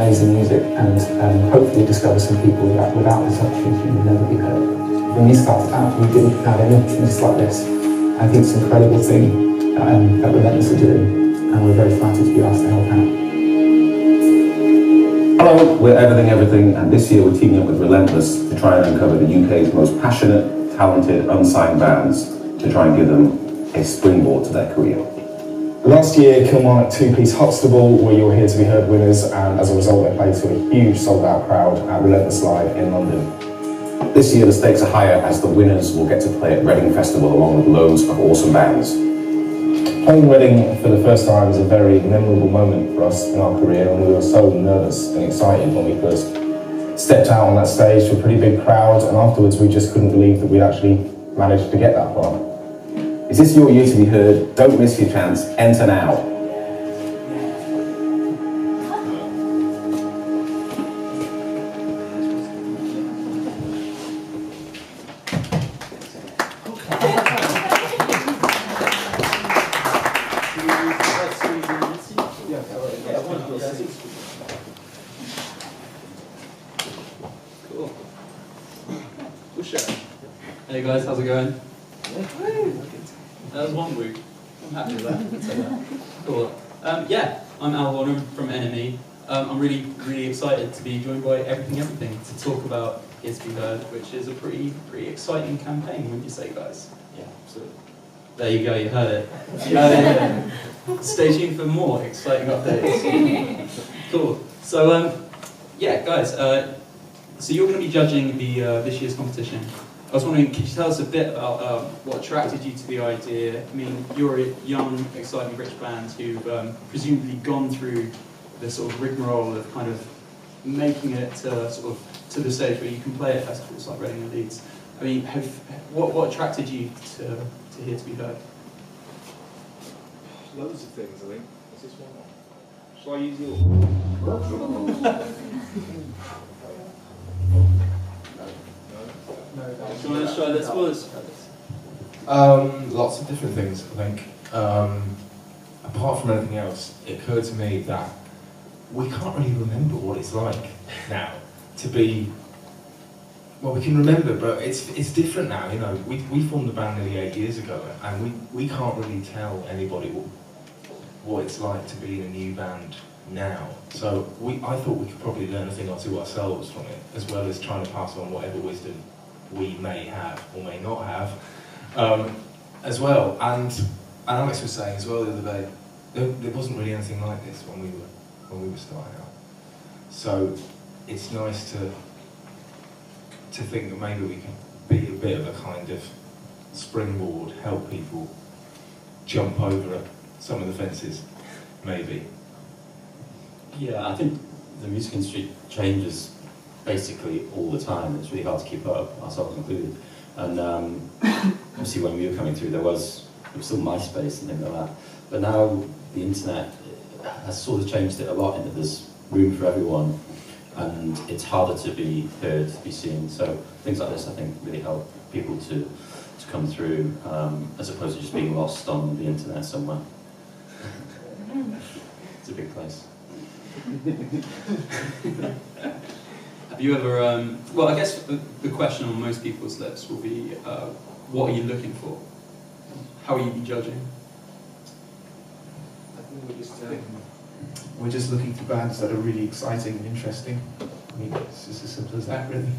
amazing music and hopefully discover some people that without this opportunity would never be heard. When we started out, we didn't have any opportunities like this. I think it's an incredible thing that Relentless are doing, and we're very flattered to be asked to help out. Hello, we're Everything, and this year we're teaming up with Relentless to try and uncover the UK's most passionate, talented, unsigned bands to try and give them a springboard to their career. Last year, Kilmarnock two-piece Huxtable were You're Here to Be Heard winners, and as a result they played to a huge sold-out crowd at Relentless Live in London. This year the stakes are higher as the winners will get to play at Reading Festival along with loads of awesome bands. Playing Reading for the first time is a very memorable moment for us in our career, and we were so nervous and excited when we first stepped out on that stage to a pretty big crowd, and afterwards we just couldn't believe that we'd actually managed to get that far. Is this your year to be heard? Don't miss your chance. Enter now. Cool. Hey guys, how's it going? That was one week. I'm happy with that. Cool. Yeah, I'm Al Warner from NME. I'm really excited to be joined by Everything to talk about Here to Be Heard, which is a pretty exciting campaign, wouldn't you say, guys? Yeah, absolutely. There you go, you heard it. Stay tuned for more exciting updates. Cool. So, yeah, guys. So you're going to be judging the this year's competition. I was wondering, could you tell us a bit about what attracted you to the idea? I mean, you're a young, exciting, rich band who've presumably gone through the sort of rigmarole of kind of making it to the stage where you can play at festivals like Reading and Leeds. I mean, what attracted you to Here to Be Heard? Loads of things, I think. Is this one? Shall I use yours? Do you want to try this was? Lots of different things, I think. Apart from anything else, it occurred to me that we can't really remember what it's like now to be. Well, we can remember, but it's different now. You know, we formed the band nearly 8 years ago, and we can't really tell anybody what it's like to be in a new band now. So I thought we could probably learn a thing or two ourselves from it, as well as trying to pass on whatever wisdom we may have or may not have, as well. And Alex was saying as well the other day, there wasn't really anything like this when we were starting out. So it's nice to think that maybe we can be a bit of a kind of springboard, help people jump over some of the fences, maybe. Yeah, I think the music industry changes basically all the time. It's really hard to keep up, ourselves included. And obviously when we were coming through, there was still MySpace and things like that. But now the internet has sort of changed it a lot in that there's room for everyone, and it's harder to be heard, to be seen. So things like this, I think, really help people to come through, as opposed to just being lost on the internet somewhere. It's a big place. Have you ever, well, I guess the question on most people's lips will be, what are you looking for? How will you be judging? I think we're just looking for bands that are really exciting and interesting. I mean, it's just as simple as that, really.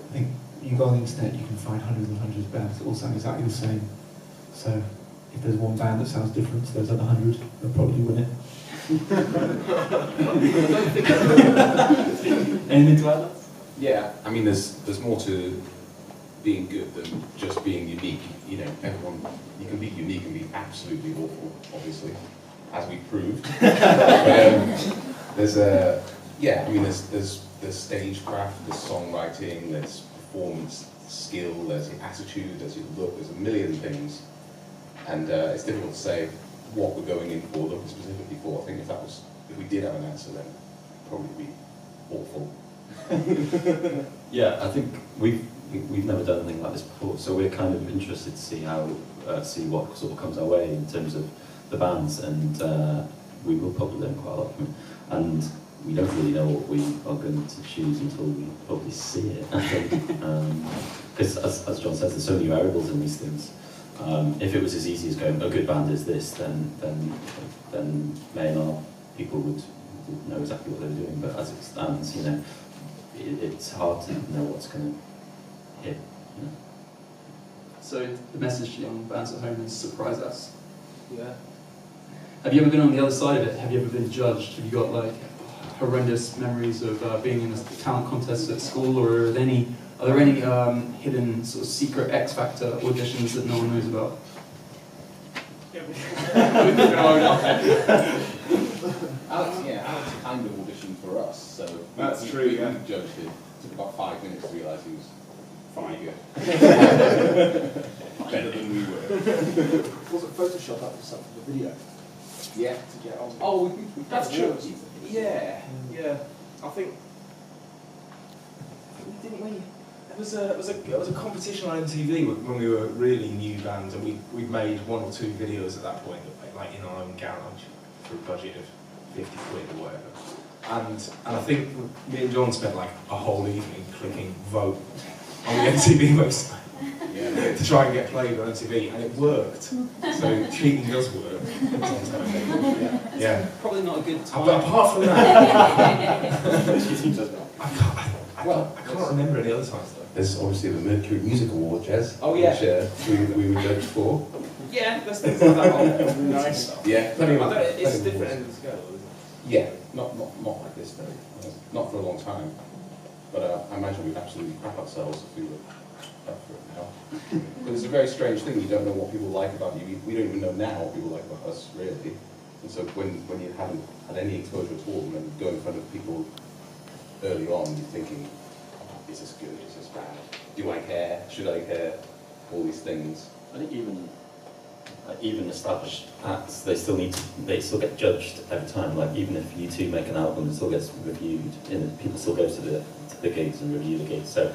I think you go on the internet, you can find hundreds and hundreds of bands that all sound exactly the same. So if there's one band that sounds different to those other 100, they'll probably win it. Anything to add? yeah, I mean, there's more to being good than just being unique. You know, you can be unique and be absolutely awful, obviously, as we proved. There's stagecraft, there's songwriting, there's performance skill, there's your attitude, there's your look, there's a million things, and it's difficult to say what we're going in for, looking specifically for. I think if we did have an answer, then it'd probably be awful. Yeah, I think we've never done anything like this before, so we're kind of interested to see what sort of comes our way in terms of the bands, and we will probably learn quite a lot from it. And we don't really know what we are going to choose until we probably see it, I think. Because as John says, there's so many variables in these things. If it was as easy as going, a good band is this, then may and our people would know exactly what they were doing. But as it stands, you know, it's hard to know what's going to hit. You know? So the message to young bands at home is surprise us. Yeah. Have you ever been on the other side of it? Have you ever been judged? Have you got like horrendous memories of being in a talent contest at school, or are there any hidden sort of secret X Factor auditions that no one knows about? Alex kind of auditioned for us, so That's true, we yeah. judged it. It took about 5 minutes to realise he was fine good. Better than we were. Wasn't Photoshop that was something for the video Yeah. to get on? Oh, That's true. Yeah. Yeah, I think didn't we? It was a competition on MTV when we were a really new band, and we'd made 1 or 2 videos at that point, like in our own garage, for a budget of 50 quid or whatever. And I think me and John spent like a whole evening clicking vote on the MTV website to try and get played on MTV, and it worked. So cheating does work. Yeah. Probably not a good time. But apart from that, I can't remember any other times though. There's obviously the Mercury Music Award, Jez. Oh, yeah. Which we were judged for. Yeah, let's think about that one. Nice. Yeah, plenty of It's plenty of different awards. end of the scale, isn't it? Yeah, not like this though. Not for a long time. But I imagine we'd absolutely crap ourselves if we were up for it now. But it's a very strange thing. You don't know what people like about you. We don't even know now what people like about us, really. And so when you haven't had any exposure at all, and then go in front of people early on, you're thinking, is this good? Is this bad? Do I care? Should I care? All these things. I think even established acts, they still get judged every time. Like even if U2 make an album, it still gets reviewed. And people still go to the gigs and review the gigs. So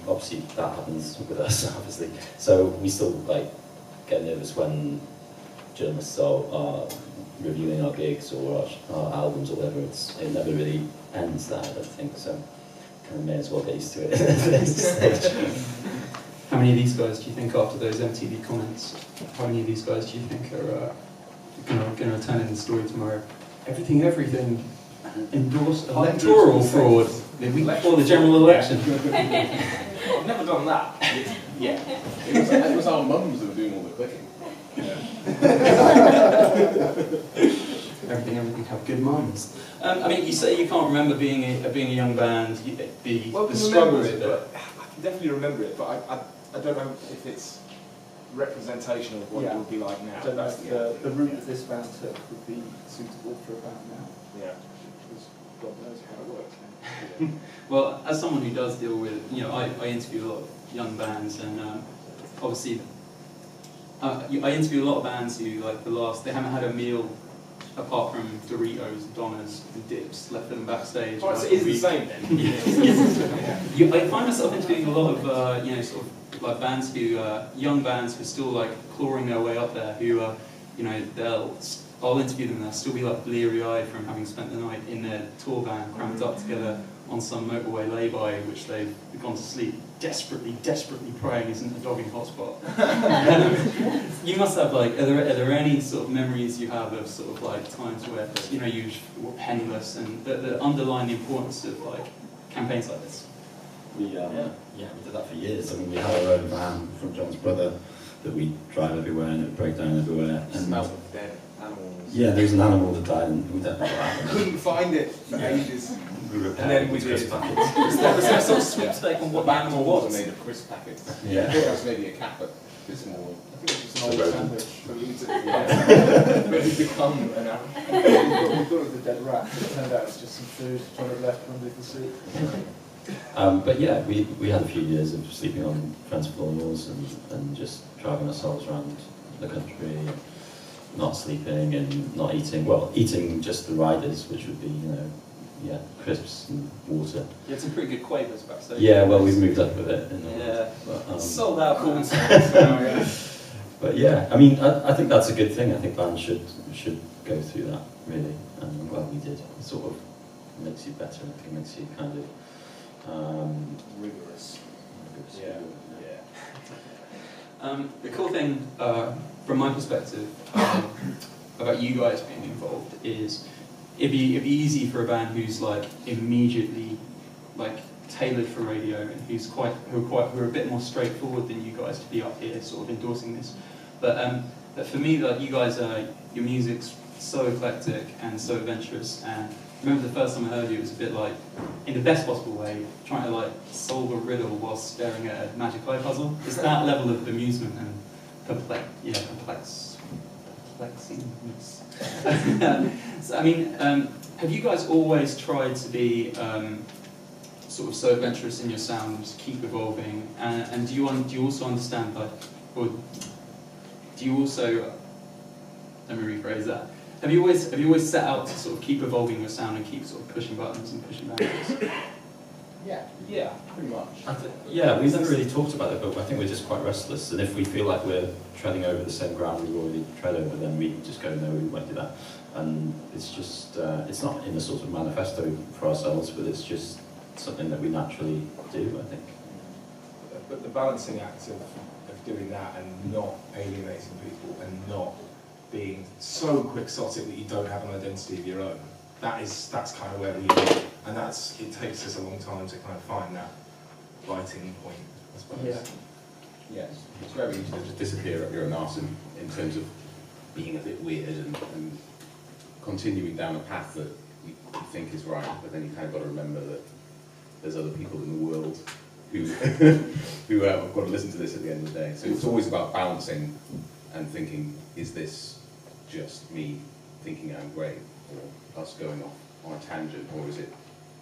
obviously that happens with us, obviously. So we still like get nervous when journalists are reviewing our gigs or our albums or whatever. It never really ends there, I don't think. So kind of may as well get used to it at this stage. How many of these guys do you think, after those MTV comments, how many of these guys do you think are going to return in the story tomorrow? Everything, endorse electoral fraud the week before the general election. I've never done that. Yeah. It was our mums that were doing all the clicking. Everything have good minds. I mean, you say you can't remember being a young band, the struggle with it. I can definitely remember it, but I don't know if it's representation of what it would be like now. I don't know if the route that this band took would be suitable for a band now. Yeah. Because God knows how it works now. Well, as someone who does deal with, I interview a lot of young bands, and obviously, I interview a lot of bands who, like, they haven't had a meal apart from Doritos, Donners, and dips left for them backstage. Oh, so it is the same then? I find myself interviewing a lot of, sort of like bands young bands who are still like clawing their way up there, who, I'll interview them and they'll still be like bleary-eyed from having spent the night in their tour van cramped up together on some motorway lay-by, which they've gone to sleep desperately praying isn't a dogging hotspot. You must have are there any sort of memories you have of sort of like times where you were penniless and that underline the importance of like campaigns like this? We did that for years. I mean, we had our own van from John's brother that we drive everywhere and it would break down everywhere. It smells of dead animals. Yeah, there was an animal that died and we don't know what happened. Couldn't find it for ages. We repaired And then we it with did. crisp packets. Was there some sweepstake on what the animal Animals was? are made of crisp packets. Yeah. I thought it was maybe a cat, but it's small. I think it's just an It's a old rodent. sandwich. But we But he's become an animal. thought it was a dead rat, but it turned out it's just some food John had left underneath the seat. But yeah, we had a few years of sleeping on friends' floors and just driving ourselves around the country, not sleeping and not eating. Well, eating just the riders, which would be, crisps and water. You had some pretty good quavers backstage. Yeah, well, we've moved up with it. But, sold out cool But yeah, I mean, I think that's a good thing. I think bands should go through that, really, and I'm glad we did. Sort of makes you better. It makes you kind of Rigorous. yeah. The cool thing, from my perspective, about you guys being involved is it'd be easy for a band who's like immediately like tailored for radio and who are a bit more straightforward than you guys to be up here sort of endorsing this. But for me, like you guys, your music's so eclectic and so adventurous. And I remember the first time I heard you, it was a bit like, in the best possible way, trying to like solve a riddle while staring at a magic eye puzzle. It's that level of amusement and complexiness. So, I mean, have you guys always tried to be sort of so adventurous in your sound, keep evolving, and do you also understand, like, or do you also, let me rephrase that, have you always set out to sort of keep evolving your sound and keep sort of pushing buttons and pushing boundaries? Yeah, pretty much. Yeah, we've never really talked about it, but I think we're just quite restless, and if we feel like we're treading over the same ground we've already tread over, then we just go, no, we won't do that. And it's just, it's not in a sort of manifesto for ourselves, but it's just something that we naturally do, I think. But the balancing act of doing that and not alienating people and not being so quixotic that you don't have an identity of your own, that's kind of where we live. And it takes us a long time to kind of find that biting point, I suppose. Yeah, it's very easy to just disappear up your own arse in terms of being a bit weird and continuing down a path that you think is right, but then you kind of got to remember that there's other people in the world who have got to listen to this at the end of the day. So it's always about balancing and thinking, is this just me thinking I'm great, or us going off on a tangent, or is it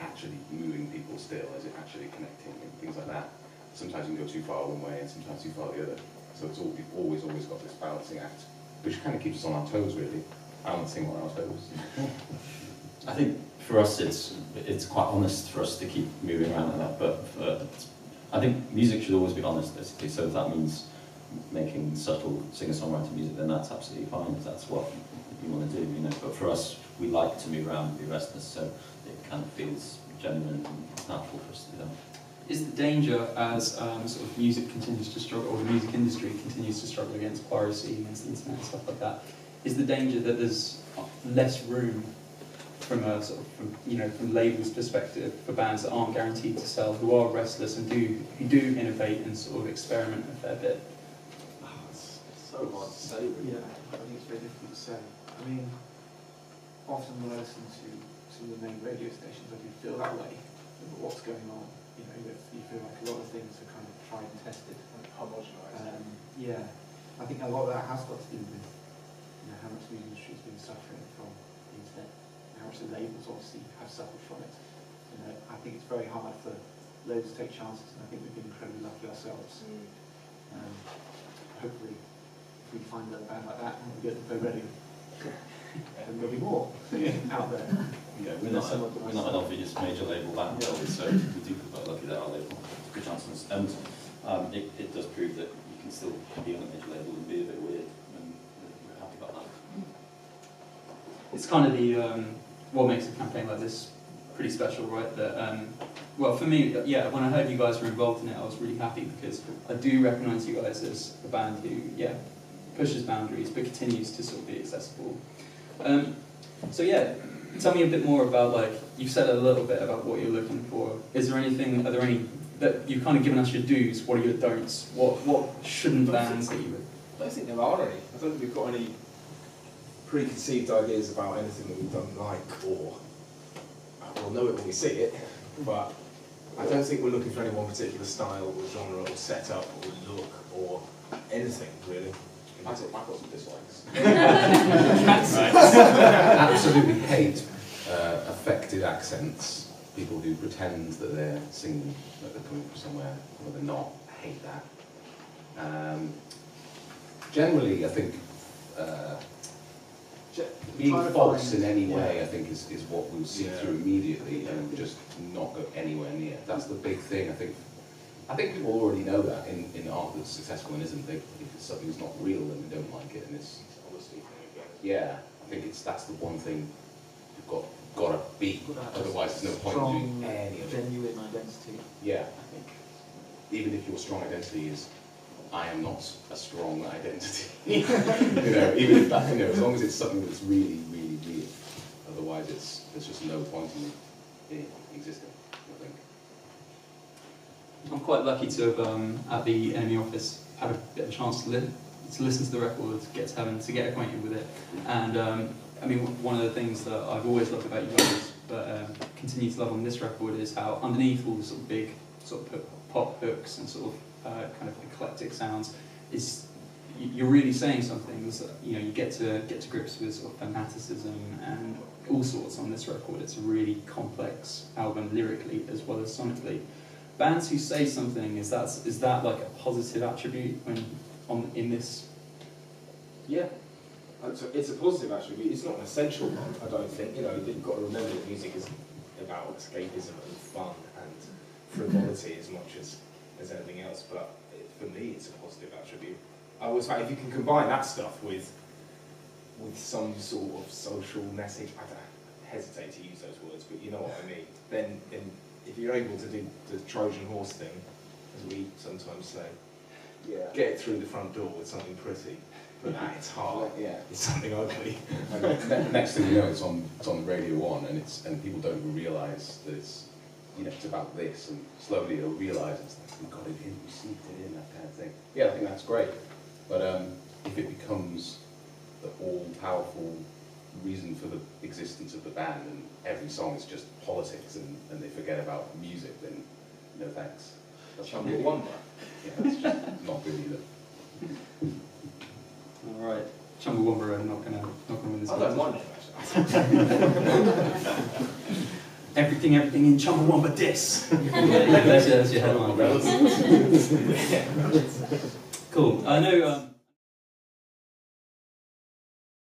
actually moving people still? Is it actually connecting and things like that? Sometimes you can go too far one way and sometimes too far the other. So we've always got this balancing act, which kind of keeps us on our toes, really, balancing on our toes. I think for us it's quite honest for us to keep moving around like that, but I think music should always be honest, basically, so if that means making subtle singer-songwriter music, then that's absolutely fine if that's what you want to do, you know. But for us, we like to move around and be restless, so it kind of feels genuine and natural for us to do that. Is the danger as sort of music continues to struggle, or the music industry continues to struggle against piracy, against the internet and stuff like that, is the danger that there's less room from a sort of from labels' perspective for bands that aren't guaranteed to sell, who are restless and who do innovate and sort of experiment a fair bit? It's so hard to say, really. Yeah, I think it's very difficult to say. I mean, often when I listen to some of the main radio stations, I do feel that way. But what's going on? You know, you feel like a lot of things are kind of tried and tested. Like homogenised. Yeah, I think a lot of that has got to do with how much the music industry has been suffering from the internet. How much the labels obviously have suffered from it. I think it's very hard for labels to take chances, and I think we've been incredibly lucky ourselves. Hopefully, if we find a band like that, and we get to play radio, and there'll be more out there. Yeah, we're not an obvious major label band, so we do feel quite lucky that our label has good chances. And it does prove that you can still be on a major label and be a bit weird, and we're happy about that. It's kind of the what makes a campaign like this pretty special, right? That well, for me, yeah, when I heard you guys were involved in it, I was really happy because I do recognise you guys as a band who, pushes boundaries but continues to sort of be accessible. So yeah, tell me a bit more about, like, you've said a little bit about what you're looking for. Are there any that you've kind of given us your do's? What are your don'ts? What shouldn't bands that you would? I don't think there are any. I don't think we've got any preconceived ideas about anything that we don't like, or we'll know it when we see it, but I don't think we're looking for any one particular style or genre or setup or look or anything, really. I've got some dislikes. Right. Absolutely hate affected accents, people who pretend that they're singing, that they're coming from somewhere where they're not. I hate that. Generally, I think being false in any way, I think, is what we'll see through immediately and just not go anywhere near. That's the big thing, I think. I think people already know that in art that's successful and isn't. If it's something that's not real, then we don't like it, and it's obviously. Yeah, I think that's the one thing we've got got to be. Otherwise, there's no point in doing Strong, any of it. genuine identity, Yeah. I think. Even if your strong identity is, I am not a strong identity. You know, even if that, you know, as long as it's something that's really, really real. Otherwise, there's just no point in it existing, I think. I'm quite lucky to have, at the Enemy office, had a bit of a chance to listen to the record, to get acquainted with it. And I mean, one of the things that I've always loved about you guys, but continue to love on this record, is how underneath all the sort of big sort of pop hooks and sort of kind of eclectic sounds, is you're really saying something. You know, you get to grips with sort of fanaticism and all sorts on this record. It's a really complex album lyrically as well as sonically. Bands who say something, is that like a positive attribute in this? Yeah, it's a positive attribute. It's not an essential one, I don't think. You know, you've got to remember that music is about escapism and fun and frivolity as much as anything else. But for me, it's a positive attribute. I always find if you can combine that stuff with some sort of social message, I don't hesitate to use those words, but you know what I mean. Then if you're able to do the Trojan horse thing, as we sometimes say, get it through the front door with something pretty, but at its heart, it's something ugly. Next thing you know, it's on Radio 1, and people don't even realise that it's, you know, it's about this, and slowly they'll realise it's like, we got it in, we sneaked it in, that kind of thing. Yeah, I think that's great. But if it becomes the all-powerful reason for the existence of the band, and every song is just politics, and they forget about music, then no thanks. That's Chumbawamba. Yeah, that's just not good either. All right, Chumbawamba are not gonna win this. I don't mind it, actually. Everything in Chumbawamba diss. That's your headline. Cool. I know.